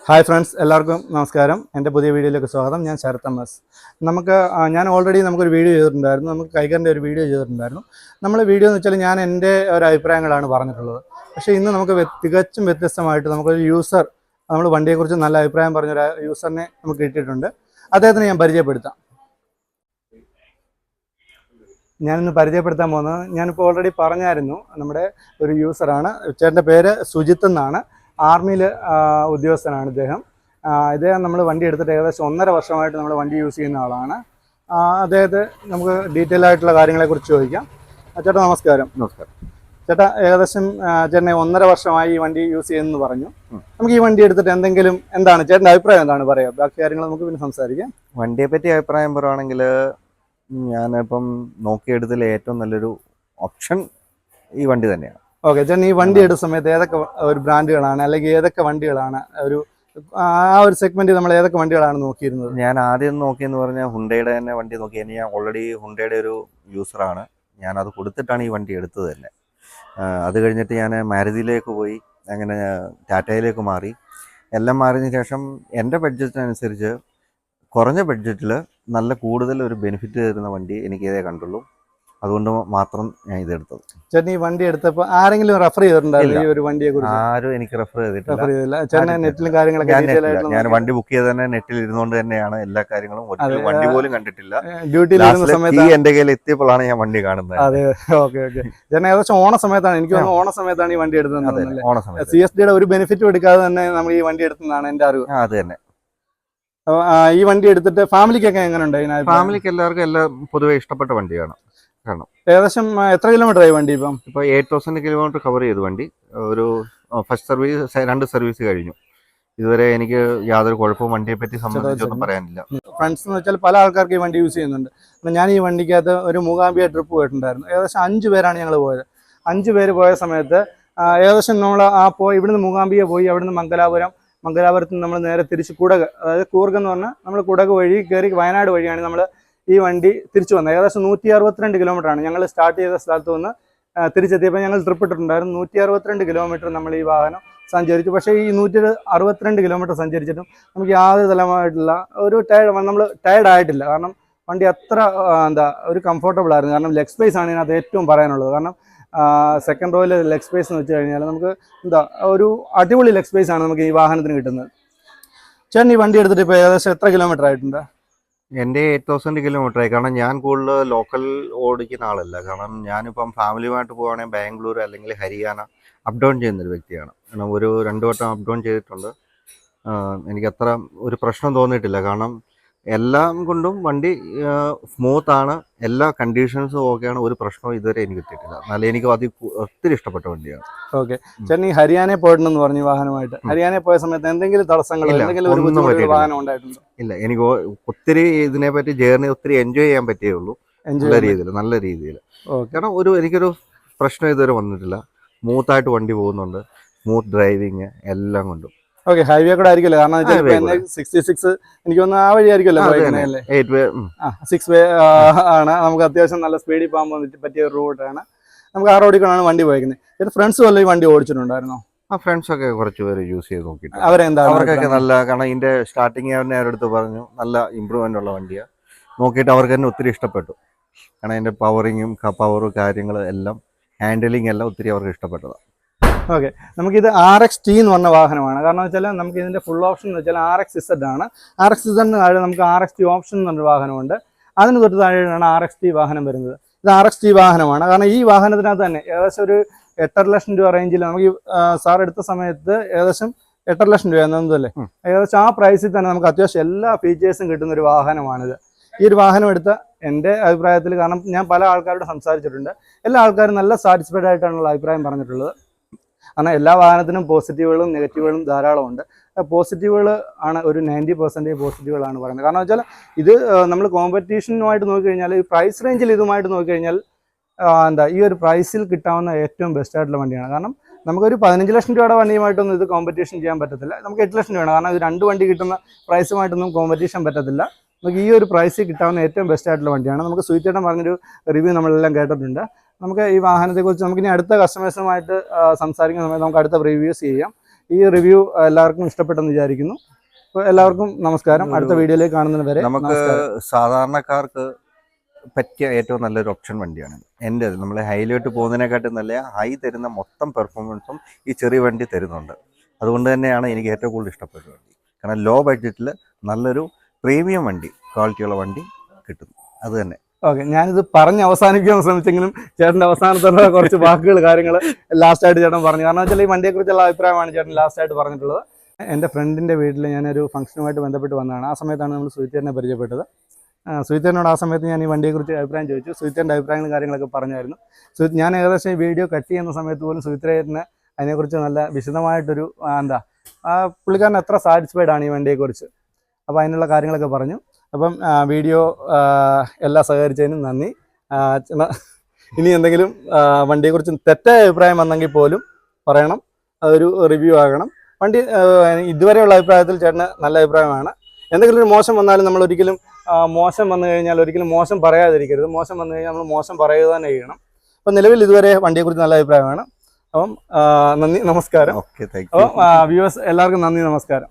Hi friends, എല്ലാവർക്കും നമസ്കാരം. എൻ്റെ പുതിയ വീഡിയോയിലേക്ക് സ്വാഗതം. ഞാൻ ശരത് എം എസ്. ഞാൻ ഓൾറെഡി നമുക്കൊരു വീഡിയോ ചെയ്തിട്ടുണ്ടായിരുന്നു. നമുക്ക് കൈകാരൻ്റെ ഒരു വീഡിയോ ചെയ്തിട്ടുണ്ടായിരുന്നു. നമ്മൾ വീഡിയോ എന്ന് വെച്ചാൽ ഞാൻ എൻ്റെ ഒരു അഭിപ്രായങ്ങളാണ് പറഞ്ഞിട്ടുള്ളത്. പക്ഷേ ഇന്ന് നമുക്ക് തികച്ചും വ്യത്യസ്തമായിട്ട് നമുക്കൊരു യൂസർ, നമ്മൾ വണ്ടിയെക്കുറിച്ച് നല്ല അഭിപ്രായം പറഞ്ഞൊരു യൂസറിനെ നമുക്ക് കിട്ടിയിട്ടുണ്ട്. അദ്ദേഹത്തിന് ഞാൻ പരിചയപ്പെടുത്താം. ഞാനിന്ന് പരിചയപ്പെടുത്താൻ പോകുന്നത്, ഞാനിപ്പോൾ ഓൾറെഡി പറഞ്ഞായിരുന്നു, നമ്മുടെ ഒരു യൂസറാണ്. ചേട്ടൻ്റെ പേര് സുജിത്ത് എന്നാണ്. ആർമിയിൽ ഉദ്യോഗസ്ഥനാണ് ഇദ്ദേഹം. നമ്മൾ വണ്ടി എടുത്തിട്ട് ഏകദേശം 1.5 വർഷമായിട്ട് നമ്മൾ വണ്ടി യൂസ് ചെയ്യുന്ന ആളാണ്. അദ്ദേഹത്തെ നമുക്ക് ഡീറ്റെയിൽ ആയിട്ടുള്ള കാര്യങ്ങളെക്കുറിച്ച് ചോദിക്കാം. ചേട്ടാ നമസ്കാരം. നമസ്കാരം ചേട്ടാ, ഏകദേശം ചേട്ടനെ 1.5 വർഷമായി ഈ വണ്ടി യൂസ് ചെയ്യുന്നു പറഞ്ഞു. നമുക്ക് ഈ വണ്ടി എടുത്തിട്ട് എന്താണ് ചേട്ടൻ്റെ അഭിപ്രായം എന്താണ് പറയുക? ബാക്കി കാര്യങ്ങൾ നമുക്ക് പിന്നെ സംസാരിക്കാം. വണ്ടിയെ പറ്റി അഭിപ്രായം പറയുകയാണെങ്കിൽ, ഞാനിപ്പം നോക്കിയെടുത്തതിൽ ഏറ്റവും നല്ലൊരു ഓപ്ഷൻ ഈ വണ്ടി തന്നെയാണ്. ഓക്കെ ചേട്ടൻ, ഈ വണ്ടി എടുത്ത സമയത്ത് ഏതൊക്കെ ഒരു ബ്രാൻഡുകളാണ്, അല്ലെങ്കിൽ ഏതൊക്കെ വണ്ടികളാണ് ആ ഒരു സെഗ്മെന്റ് നമ്മൾ ഏതൊക്കെ വണ്ടികളാണ് നോക്കിയിരുന്നത്? ഞാൻ ആദ്യം നോക്കിയെന്ന് പറഞ്ഞാൽ ഹുണ്ടയുടെ തന്നെ വണ്ടി നോക്കി. ഞാൻ ഓൾറെഡി ഹുണ്ടയുടെ ഒരു യൂസറാണ്. ഞാനത് കൊടുത്തിട്ടാണ് ഈ വണ്ടി എടുത്തത് തന്നെ. അത് കഴിഞ്ഞിട്ട് ഞാൻ മാരുതിയിലേക്ക് പോയി, അങ്ങനെ ടാറ്റയിലേക്ക് മാറി. എല്ലാം മാറിയതിന് ശേഷം എൻ്റെ ബഡ്ജറ്റിനനുസരിച്ച് കുറഞ്ഞ ബഡ്ജറ്റിൽ നല്ല കൂടുതൽ ഒരു ബെനിഫിറ്റ് തരുന്ന വണ്ടി എനിക്ക് ഇതേ കണ്ടുള്ളൂ. അതുകൊണ്ട് മാത്രം ഞാൻ ഇതെടുത്തത്. ചേട്ടൻ ഈ വണ്ടി എടുത്തപ്പോൾ ആരെങ്കിലും റെഫർ ചെയ്തിട്ടുണ്ടായിരുന്നു ഈ ഒരു വണ്ടിയെ കുറിച്ച്? ആരും എനിക്ക് റെഫർ ചെയ്തിട്ടില്ല. ചേട്ടൻ നെറ്റിലും കാര്യങ്ങളൊക്കെ ഞാൻ വണ്ടി ബുക്ക് ചെയ്ത് തന്നെ നെറ്റിൽ ഇരുന്നുകൊണ്ട് തന്നെയാണ് എല്ലാ കാര്യങ്ങളും. വണ്ടി പോലും കണ്ടിട്ടില്ല. ഡ്യൂട്ടിയിൽ ഇരുന്ന സമയത്ത് എന്റെ കയ്യിൽ എത്തിയപ്പോഴാണ് ഞാൻ വണ്ടി കാണുന്നത്. അതെ, ഓക്കെ ഓക്കെ. ചേട്ടൻ ഏകദേശം ഓണ സമയത്താണ്, എനിക്ക് തോന്നുന്നു ഓണ സമയത്താണ് ഈ വണ്ടി എടുത്തത്. ഓണ സമയത്ത് CSDയുടെ ഒരു ബെനിഫിറ്റും എടുക്കാതെ തന്നെ നമ്മൾ ഈ വണ്ടി എടുത്തതാണ് എൻ്റെ അറിവ്. അത് തന്നെ. ഈ വണ്ടി എടുത്തിട്ട് ഫാമിലിക്കൊക്കെ എങ്ങനെ ഉണ്ട്? ഫാമിലിക്ക് എല്ലാവർക്കും എല്ലാം പൊതുവെ ഇഷ്ടപ്പെട്ട വണ്ടിയാണ്. കാരണം ഏകദേശം എത്ര കിലോമീറ്റർ ആയി വണ്ടി? ഇപ്പൊ 8,000 കിലോമീറ്റർ കവർ ചെയ്തു വണ്ടി. ഒരു ഫസ്റ്റ് സർവീസ്, 2 സർവീസ് കഴിഞ്ഞു. ഇതുവരെ എനിക്ക് യാതൊരു കുഴപ്പവും വണ്ടിയെ പറ്റി സംബന്ധിച്ചൊന്നും പറയാനില്ല. ഫ്രണ്ട്സ് എന്ന് വെച്ചാൽ പല ആൾക്കാർക്ക് ഈ വണ്ടി യൂസ് ചെയ്യുന്നുണ്ട്. ഞാൻ ഈ വണ്ടിക്കകത്ത് ഒരു മൂകാംബിക ട്രിപ്പ് പോയിട്ടുണ്ടായിരുന്നു. ഏകദേശം 5 പേരാണ് ഞങ്ങൾ പോയത്. 5 പേര് പോയ സമയത്ത് ഏകദേശം നമ്മൾ ഇവിടുന്ന് മൂകാംബിക പോയി, അവിടുന്ന് മംഗലാപുരത്ത് നിന്ന് നമ്മൾ നേരെ തിരിച്ച് കുടക്, അതായത് കൂർഗ് എന്ന് പറഞ്ഞാൽ നമ്മൾ കുടക് വഴി കയറി വയനാട് വഴിയാണ് നമ്മൾ ഈ വണ്ടി തിരിച്ചു വന്നത്. ഏകദേശം 162 കിലോമീറ്ററാണ് ഞങ്ങൾ സ്റ്റാർട്ട് ചെയ്ത സ്ഥലത്ത് നിന്ന് തിരിച്ചെത്തിയപ്പോൾ ഞങ്ങൾ ട്രിപ്പ് ഇട്ടിട്ടുണ്ടായിരുന്നു. 162 കിലോമീറ്റർ നമ്മൾ ഈ വാഹനം സഞ്ചരിച്ചു. പക്ഷേ ഈ 162 കിലോമീറ്റർ സഞ്ചരിച്ചിട്ടും നമുക്ക് യാതൊരു തലമായിട്ടുള്ള ഒരു നമ്മൾ ടയർഡ് ആയിട്ടില്ല. കാരണം വണ്ടി അത്ര ഒരു കംഫർട്ടബിൾ ആയിരുന്നു. കാരണം ലെഗ് സ്പേസ് ആണ് ഇതിനകത്ത് ഏറ്റവും പറയാനുള്ളത്. കാരണം സെക്കൻഡ് റോയിൽ ലെഗ് സ്പേസ് എന്ന് വെച്ച് കഴിഞ്ഞാൽ നമുക്ക് ഒരു അടിപൊളി ലെഗ് സ്പേസ് ആണ് നമുക്ക് ഈ വാഹനത്തിന് കിട്ടുന്നത്. ചേട്ടൻ ഈ വണ്ടി എടുത്തിട്ട് ഇപ്പോൾ ഏകദേശം എത്ര കിലോമീറ്റർ ആയിട്ടുണ്ട്? എൻ്റെ 8,000 കിലോമീറ്റർ ആയി. കാരണം ഞാൻ കൂടുതൽ ലോക്കൽ ഓടിക്കുന്ന ആളല്ല. കാരണം ഞാനിപ്പം ഫാമിലിയുമായിട്ട് പോവുകയാണെങ്കിൽ ബാംഗ്ലൂർ അല്ലെങ്കിൽ ഹരിയാന അപ്പ് ഡൗൺ ചെയ്യുന്നൊരു വ്യക്തിയാണ്. കാരണം 2 വട്ടം അപ്പ് ഡൗൺ ചെയ്തിട്ടുണ്ട്. എനിക്കത്ര ഒരു പ്രശ്നം തോന്നിയിട്ടില്ല. കാരണം എല്ലാം കൊണ്ടും വണ്ടി സ്മൂത്താണ്, എല്ലാ കണ്ടീഷൻസും ഓക്കെയാണ്. ഒരു പ്രശ്നവും ഇതുവരെ എനിക്ക് കിട്ടിയിട്ടില്ല. എന്നാലും എനിക്ക് ഒത്തിരി ഇഷ്ടപ്പെട്ട വണ്ടിയാണ്. ഓക്കെ ചേട്ടൻ, ഈ ഹരിയാനയിൽ പോയിട്ടുണ്ടെന്ന് പറഞ്ഞു വാഹനമായിട്ട്. ഹരിയാനയിൽ പോയ സമയത്ത് എന്തെങ്കിലും തടസ്സങ്ങൾ, വാഹനം ഉണ്ടായിട്ടുണ്ടോ? ഇല്ല, എനിക്ക് ഒത്തിരി ഇതിനെപ്പറ്റി ജേർണി ഒത്തിരി എൻജോയ് ചെയ്യാൻ പറ്റിയേ ഉള്ളൂ. നല്ല രീതിയിൽ. കാരണം എനിക്കൊരു പ്രശ്നം ഇതുവരെ വന്നിട്ടില്ല. സ്മൂത്തായിട്ട് വണ്ടി പോകുന്നുണ്ട്. സ്മൂത്ത് ഡ്രൈവിങ് എല്ലാം കൊണ്ടും. ഓക്കെ, ഹൈവേ കൂടെ ആയിരിക്കുമല്ലോ. കാരണം 66 എനിക്ക് തോന്നുന്നു ആ വഴി ആയിരിക്കുമല്ലോ. 6 വേ ആണ്. നമുക്ക് അത്യാവശ്യം നല്ല സ്പീഡിൽ പോകാൻ പറ്റിയ ഒരു റൂട്ടാണ്. നമുക്ക് ആ റോഡിൽ കൂടെയാണ് വണ്ടി പോയിരിക്കുന്നത്. ഫ്രണ്ട്സ് വല്ല ഈ വണ്ടി ഓടിച്ചിട്ടുണ്ടായിരുന്നോ? ഫ്രണ്ട്സ് ഒക്കെ കുറച്ച് പേര് യൂസ് ചെയ്ത് നോക്കിയിട്ട് അവർക്കൊക്കെ നല്ല, കാരണം ഇതിന്റെ സ്റ്റാർട്ടിങ് തന്നെ അവരടുത്ത് പറഞ്ഞു നല്ല ഇമ്പ്രൂവ്മെന്റ് ഉള്ള വണ്ടിയാണ്. നോക്കിയിട്ട് അവർക്ക് തന്നെ ഒത്തിരി ഇഷ്ടപ്പെട്ടു. കാരണം അതിന്റെ പവറും കാര്യങ്ങൾ എല്ലാം, ഹാൻഡിലിംഗ് എല്ലാം ഒത്തിരി അവർക്ക് ഇഷ്ടപ്പെട്ടതാണ്. ഓക്കെ, നമുക്കിത് RXT എന്ന് പറഞ്ഞ വാഹനമാണ്. കാരണം വെച്ചാൽ നമുക്ക് ഇതിൻ്റെ ഫുൾ ഓപ്ഷൻ എന്ന് വെച്ചാൽ RXZ ആണ്. RXZ താഴെ നമുക്ക് RXT ഓപ്ഷൻ എന്ന് പറഞ്ഞൊരു വാഹനമുണ്ട്. അതിന് തൊട്ട് താഴെയാണ് RXT വാഹനം വരുന്നത്. ഇത് RXT വാഹനമാണ്. കാരണം ഈ വാഹനത്തിനകത്ത് തന്നെ ഏകദേശം ഒരു 8.5 ലക്ഷം രൂപ റേഞ്ചിൽ നമുക്ക് സാർ എടുത്ത സമയത്ത് ഏകദേശം 8.5 ലക്ഷം രൂപ എന്നതല്ലേ, ഏകദേശം ആ പ്രൈസിൽ തന്നെ നമുക്ക് അത്യാവശ്യം എല്ലാ ഫീച്ചേഴ്സും കിട്ടുന്ന ഒരു വാഹനമാണിത്. ഈ ഒരു വാഹനം എടുത്ത എൻ്റെ അഭിപ്രായത്തിൽ, കാരണം ഞാൻ പല ആൾക്കാരോട് സംസാരിച്ചിട്ടുണ്ട്, എല്ലാ ആൾക്കാരും നല്ല സാറ്റിസ്ഫൈഡ് ആയിട്ടാണുള്ള അഭിപ്രായം പറഞ്ഞിട്ടുള്ളത്. കാരണം എല്ലാ വാഹനത്തിനും പോസിറ്റീവുകളും നെഗറ്റീവുകളും ധാരാളമുണ്ട്. പോസിറ്റീവുകൾ ആണ് ഒരു 90% പോസിറ്റീവുകളാണ് പറയുന്നത്. കാരണം വെച്ചാൽ ഇത് നമ്മൾ കോമ്പറ്റീഷനുമായിട്ട് നോക്കിക്കഴിഞ്ഞാൽ, ഈ പ്രൈസ് റേഞ്ചിൽ ഇതുമായിട്ട് നോക്കിക്കഴിഞ്ഞാൽ ഈ ഒരു പ്രൈസിൽ കിട്ടാവുന്ന ഏറ്റവും ബെസ്റ്റ് ആയിട്ടുള്ള വണ്ടിയാണ്. കാരണം നമുക്കൊരു 15 ലക്ഷം രൂപയുടെ വണ്ടിയുമായിട്ടൊന്നും ഇത് കോമ്പറ്റീഷൻ ചെയ്യാൻ പറ്റത്തില്ല. നമുക്ക് 8 ലക്ഷം രൂപയാണ്. കാരണം ഇത് 2 വണ്ടി കിട്ടുന്ന പ്രൈസുമായിട്ടൊന്നും കോമ്പറ്റീഷൻ പറ്റത്തില്ല. നമുക്ക് ഈ ഒരു പ്രൈസിൽ കിട്ടാവുന്ന ഏറ്റവും ബെസ്റ്റ് ആയിട്ടുള്ള വണ്ടിയാണ്. നമുക്ക് സുജിത്തേട്ടൻ പറഞ്ഞൊരു റിവ്യൂ നമ്മളെല്ലാം കേട്ടിട്ടുണ്ട്. നമുക്ക് ഈ വാഹനത്തെക്കുറിച്ച് നമുക്കിനി അടുത്ത കസ്റ്റമേഴ്സുമായിട്ട് സംസാരിക്കുന്ന സമയത്ത് നമുക്ക് അടുത്ത റിവ്യൂസ് ചെയ്യാം. ഈ റിവ്യൂ എല്ലാവർക്കും ഇഷ്ടപ്പെട്ടെന്ന് വിചാരിക്കുന്നു. അപ്പോൾ എല്ലാവർക്കും നമസ്കാരം. അടുത്ത വീഡിയോയിലേക്ക് കാണുന്നതിന് വരെ നമുക്ക് സാധാരണക്കാർക്ക് പറ്റിയ ഏറ്റവും നല്ലൊരു ഓപ്ഷൻ വണ്ടിയാണ് എൻ്റെ. നമ്മൾ ഹൈലോട്ട് പോകുന്നതിനെക്കാട്ടും നല്ല ഹൈ തരുന്ന മൊത്തം പെർഫോമൻസും ഈ ചെറിയ വണ്ടി തരുന്നുണ്ട്. അതുകൊണ്ട് തന്നെയാണ് എനിക്ക് ഏറ്റവും കൂടുതൽ ഇഷ്ടപ്പെട്ട വണ്ടി. കാരണം ലോ ബഡ്ജറ്റിൽ നല്ലൊരു പ്രീമിയം വണ്ടി, ക്വാളിറ്റിയുള്ള വണ്ടി കിട്ടുന്നു. അത് തന്നെ. ഓക്കെ, ഞാനിത് പറഞ്ഞ് അവസാനിക്കാൻ ശ്രമിച്ചെങ്കിലും ചേട്ടൻ്റെ അവസാനത്തുള്ള കുറച്ച് വാക്കുകൾ കാര്യങ്ങൾ ലാസ്റ്റായിട്ട് ചേട്ടൻ പറഞ്ഞു. കാരണം വെച്ചാൽ ഈ വണ്ടിയെക്കുറിച്ചുള്ള അഭിപ്രായമാണ് ചേട്ടൻ ലാസ്റ്റായിട്ട് പറഞ്ഞിട്ടുള്ളത്. എൻ്റെ ഫ്രണ്ടിൻ്റെ വീട്ടിൽ ഞാനൊരു ഫംഗ്ഷനുമായിട്ട് ബന്ധപ്പെട്ട് വന്നതാണ്. ആ സമയത്താണ് നമ്മൾ സുഹിത്തേട്ടനെ പരിചയപ്പെട്ടത്. സുഹിത്തേട്ടനോട് ആ സമയത്ത് ഞാൻ ഈ വണ്ടിയെക്കുറിച്ച് അഭിപ്രായം ചോദിച്ചു. സുഹിത്തേട്ടൻ്റെ അഭിപ്രായങ്ങളും കാര്യങ്ങളൊക്കെ പറഞ്ഞായിരുന്നു. ഞാൻ ഏകദേശം ഈ വീഡിയോ കട്ട് ചെയ്യുന്ന സമയത്ത് പോലും സുഹിത്തേട്ടന് അതിനെക്കുറിച്ച് നല്ല വിശദമായിട്ടൊരു പുള്ളിക്കാരൻ എത്ര സാറ്റിസ്ഫൈഡ് ആണ് ഈ വണ്ടിയെക്കുറിച്ച്. അപ്പോൾ അതിനുള്ള കാര്യങ്ങളൊക്കെ പറഞ്ഞു. അപ്പം വീഡിയോ എല്ലാം സഹകരിച്ചതിനും നന്ദി. ഇനി എന്തെങ്കിലും വണ്ടിയെക്കുറിച്ച് തെറ്റായ അഭിപ്രായം വന്നെങ്കിൽ പോലും പറയണം, അതൊരു റിവ്യൂ ആകണം. വണ്ടി ഇതുവരെയുള്ള അഭിപ്രായത്തിൽ ചേട്ടന് നല്ല അഭിപ്രായമാണ്. എന്തെങ്കിലും ഒരു മോശം വന്നാലും നമ്മൾ ഒരിക്കലും മോശം വന്നു കഴിഞ്ഞാൽ ഒരിക്കലും മോശം പറയാതിരിക്കരുത്. മോശം വന്നു കഴിഞ്ഞാൽ നമ്മൾ മോശം പറയുക തന്നെ ചെയ്യണം. അപ്പം നിലവിൽ ഇതുവരെ വണ്ടിയെക്കുറിച്ച് നല്ല അഭിപ്രായമാണ്. അപ്പം നന്ദി, നമസ്കാരം. Okay, thank you. അപ്പം വ്യൂവേഴ്സ് എല്ലാവർക്കും നന്ദി, നമസ്കാരം.